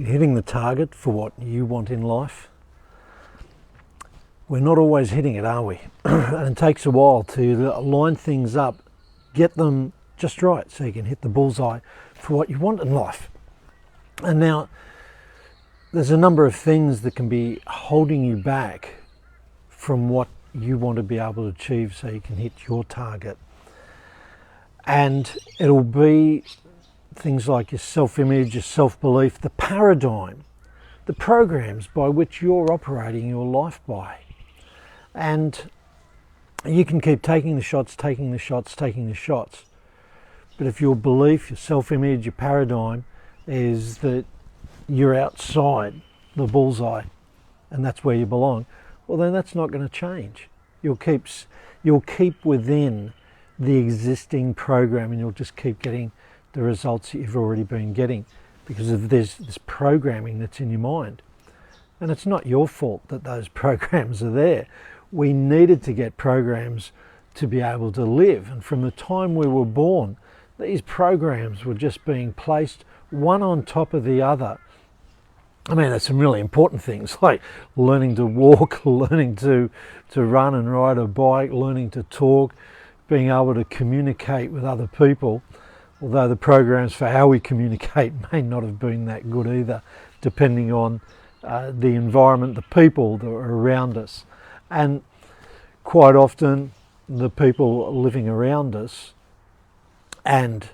hitting the target for what you want in life. We're not always hitting it, are we? And it takes a while to line things up, get them just right so you can hit the bullseye for what you want in life. And now there's a number of things that can be holding you back from what you want to be able to achieve so you can hit your target. And it'll be things like your self-image, your self-belief, the paradigm, the programs by which you're operating your life by. And you can keep taking the shots, taking the shots, taking the shots. But if your belief, your self-image, your paradigm is that you're outside the bullseye and that's where you belong, well then that's not going to change. You'll keep within the existing program and you'll just keep getting the results that you've already been getting because of this programming that's in your mind. And it's not your fault that those programs are there. We needed to get programs to be able to live, and from the time we were born these programs were just being placed one on top of the other. I mean, there's some really important things like learning to walk, learning to run and ride a bike, learning to talk, being able to communicate with other people, although the programs for how we communicate may not have been that good either, depending on the environment, the people that are around us. And quite often the people living around us and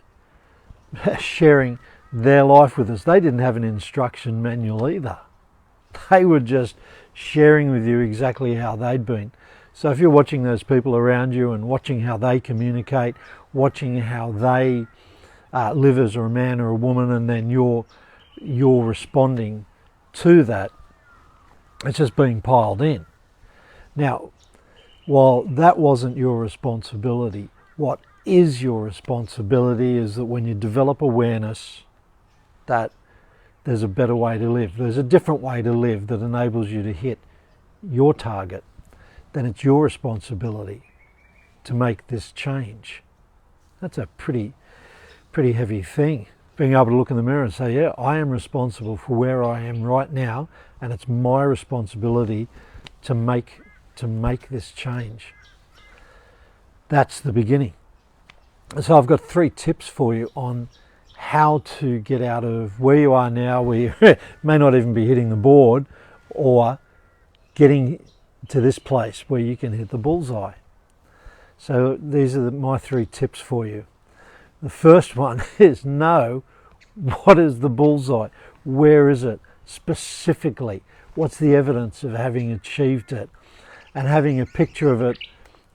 sharing their life with us, they didn't have an instruction manual either. They were just sharing with you exactly how they'd been. So if you're watching those people around you and watching how they communicate, watching how they live as a man or a woman, and then you're responding to that, it's just being piled in. Now, while that wasn't your responsibility, what is your responsibility is that when you develop awareness that there's a better way to live, there's a different way to live that enables you to hit your target, then it's your responsibility to make this change. That's a pretty heavy thing. Being able to look in the mirror and say, yeah, I am responsible for where I am right now, and it's my responsibility to make this change. That's the beginning. So I've got 3 tips for you on how to get out of where you are now, where you may not even be hitting the board, or getting to this place where you can hit the bullseye. So these are my 3 tips for you. The first one is know what is the bullseye? Where is it specifically? What's the evidence of having achieved it? And having a picture of it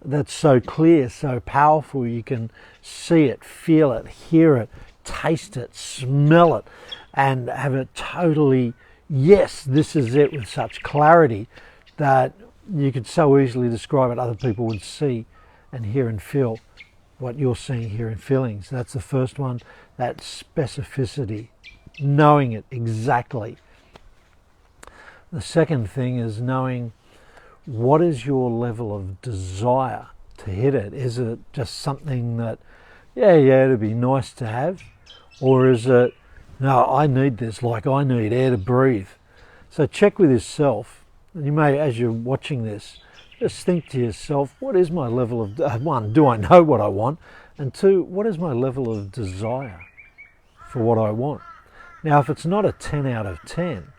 that's so clear, so powerful, you can see it, feel it, hear it, taste it, smell it, and have it totally, yes, this is it, with such clarity that you could so easily describe it, other people would see and hear and feel what you're seeing, hearing, feeling. So that's the first one, that specificity, knowing it exactly. The second thing is knowing what is your level of desire to hit it. Is it just something that, yeah, it'd be nice to have? Or is it, no, I need this like I need air to breathe? So check with yourself, and you may, as you're watching this, just think to yourself, what is my level of, 1, do I know what I want? And 2, what is my level of desire for what I want? Now, if it's not a 10 out of 10,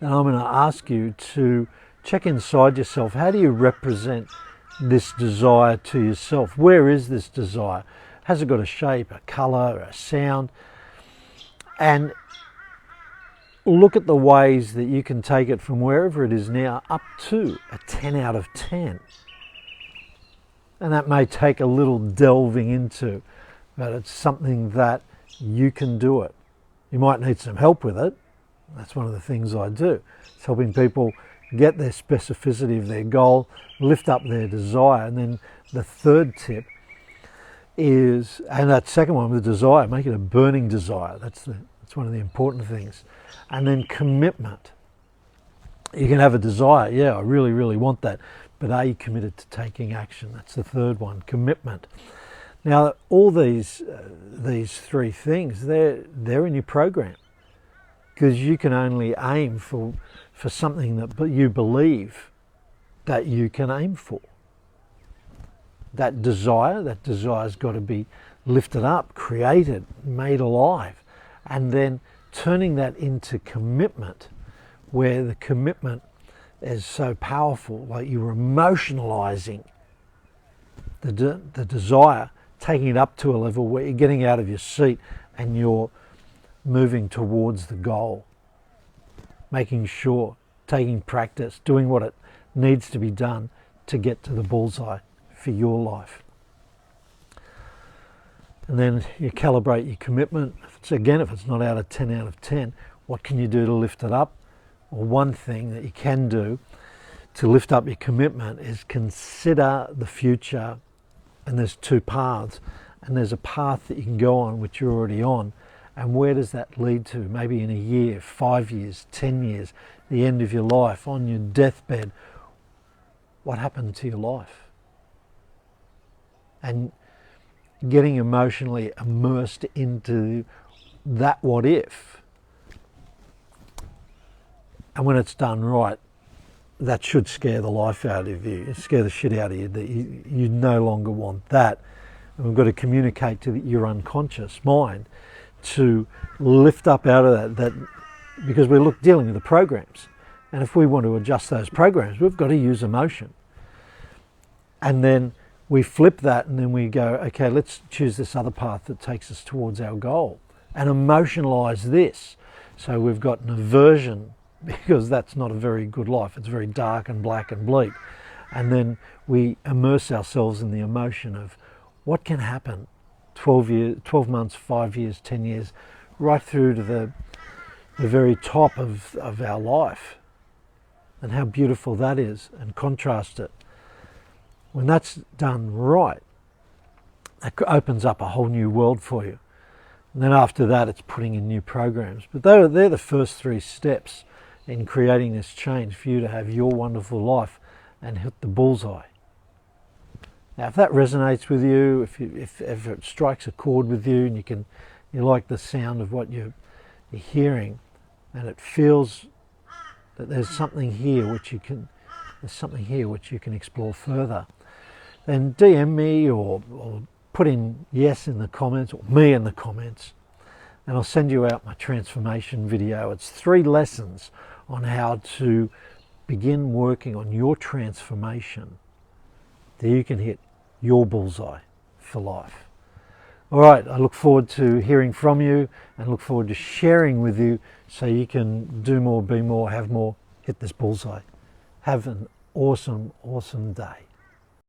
then I'm going to ask you to check inside yourself. How do you represent this desire to yourself? Where is this desire? Has it got a shape, a colour, a sound? And look at the ways that you can take it from wherever it is now up to a 10 out of 10. And that may take a little delving into, but it's something that you can do it. You might need some help with it. That's one of the things I do. It's helping people get their specificity of their goal, lift up their desire. And then the third tip is, and that second one, the desire, make it a burning desire. That's one of the important things. And then commitment. You can have a desire, yeah, I really, really want that, but are you committed to taking action? That's the third one, commitment. Now, all these 3 things, they're in your program. because you can only aim for something that you believe that you can aim for. That desire's got to be lifted up, created, made alive, and then turning that into commitment, where the commitment is so powerful, like you're emotionalizing the desire, taking it up to a level where you're getting out of your seat and you're moving towards the goal, making sure, taking practice, doing what it needs to be done to get to the bullseye for your life. And then you calibrate your commitment. If it's not out of 10 out of 10, what can you do to lift it up? Well, one thing that you can do to lift up your commitment is consider the future. And there's two paths. And there's a path that you can go on, which you're already on. And where does that lead to? Maybe in a year, 5 years, 10 years, the end of your life, on your deathbed. What happened to your life? And getting emotionally immersed into that what if. And when it's done right, that should scare the life out of you, scare the shit out of you, that you no longer want that. And we've got to communicate to your unconscious mind to lift up out of that because we're dealing with the programs. And if we want to adjust those programs, we've got to use emotion. And then we flip that and then we go, okay, let's choose this other path that takes us towards our goal and emotionalize this. So we've got an aversion, because that's not a very good life. It's very dark and black and bleak. And then we immerse ourselves in the emotion of what can happen 12 months, 5 years, 10 years, right through to the very top of our life, and how beautiful that is, and contrast it. When that's done right, that opens up a whole new world for you. And then after that, it's putting in new programs. But they're the first 3 steps in creating this change for you to have your wonderful life and hit the bullseye. Now, if that resonates with you, if it strikes a chord with you, and you like the sound of what you're hearing, and it feels that there's something here which you can explore further, then DM me or put in yes in the comments, or me in the comments, and I'll send you out my transformation video. It's 3 lessons on how to begin working on your transformation that you can hit your bullseye for life. All right, I look forward to hearing from you and look forward to sharing with you so you can do more, be more, have more, hit this bullseye. Have an awesome, awesome day.